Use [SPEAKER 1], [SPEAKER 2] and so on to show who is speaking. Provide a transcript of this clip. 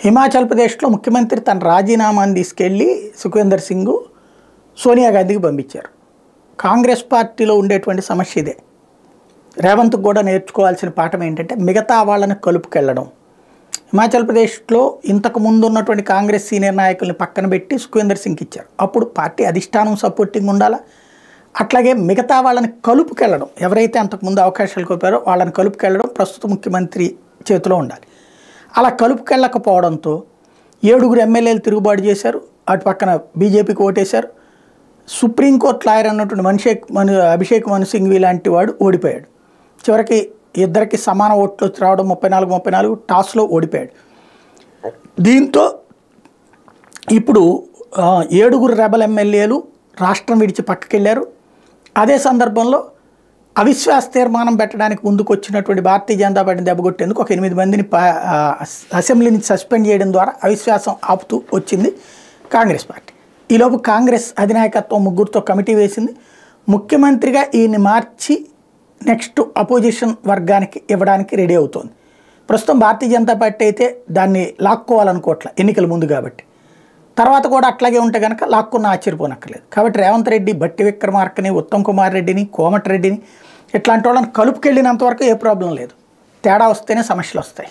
[SPEAKER 1] హిమాచల్ ప్రదేశ్లో ముఖ్యమంత్రి తన రాజీనామాను తీసుకెళ్ళి సుఖ్వీందర్ సింగ్ సోనియా గాంధీకి పంపించారు. కాంగ్రెస్ పార్టీలో ఉండేటువంటి సమస్య ఇదే. రేవంత్కి కూడా నేర్చుకోవాల్సిన పాఠం ఏంటంటే మిగతా వాళ్ళని కలుపుకెళ్ళడం. హిమాచల్ ప్రదేశ్లో ఇంతకు ముందు ఉన్నటువంటి కాంగ్రెస్ సీనియర్ నాయకుల్ని పక్కన పెట్టి సుఖ్వీందర్ సింగ్కి ఇచ్చారు. అప్పుడు పార్టీ అధిష్టానం సపోర్టింగ్ ఉండాలా, అట్లాగే మిగతా వాళ్ళని కలుపుకెళ్ళడం, ఎవరైతే అంతకుముందు అవకాశాలు కోపారో వాళ్ళని కలుపుకెళ్ళడం ప్రస్తుత ముఖ్యమంత్రి చేతిలో ఉండాలి. అలా కలుపుకెళ్ళకపోవడంతో 7 ఎమ్మెల్యేలు తిరుగుబాటు చేశారు. అటు పక్కన బీజేపీకి ఓటేశారు. సుప్రీంకోర్టు లాయర్ అన్నటువంటి అభిషేక్ మను సింఘ్వి లాంటి వాడు ఓడిపోయాడు. చివరికి ఇద్దరికి సమాన ఓట్లు రావడం 34-34 టాస్లో ఓడిపోయాడు. దీంతో ఇప్పుడు 7 రెబల్ ఎమ్మెల్యేలు రాష్ట్రం విడిచి పక్కకెళ్ళారు. అదే సందర్భంలో అవిశ్వాస తీర్మానం పెట్టడానికి ముందుకు వచ్చినటువంటి భారతీయ జనతా పార్టీని దెబ్బకొట్టేందుకు ఒక 8 మందిని అసెంబ్లీని సస్పెండ్ చేయడం ద్వారా అవిశ్వాసం ఆపుతూ వచ్చింది కాంగ్రెస్ పార్టీ. ఈలోపు కాంగ్రెస్ అధినాయకత్వం 3తో కమిటీ వేసింది. ముఖ్యమంత్రిగా ఈయన్ని మార్చి నెక్స్ట్ అపోజిషన్ వర్గానికి ఇవ్వడానికి రెడీ అవుతోంది. ప్రస్తుతం భారతీయ జనతా పార్టీ అయితే దాన్ని లాక్కోవాలనుకోవట్లే, ఎన్నికల ముందు కాబట్టి. తర్వాత కూడా అట్లాగే ఉంటే కనుక లాక్కున్న ఆశ్చర్యపోనక్కర్లేదు. కాబట్టి రేవంత్ రెడ్డి భట్టి విక్రమార్కని, ఉత్తమ్ కుమార్ రెడ్డిని, కోమటిరెడ్డిని ఇట్లాంటి వాళ్ళని కలుపుకెళ్ళినంతవరకు ఏ ప్రాబ్లం లేదు. తేడా వస్తేనే సమస్యలు వస్తాయి.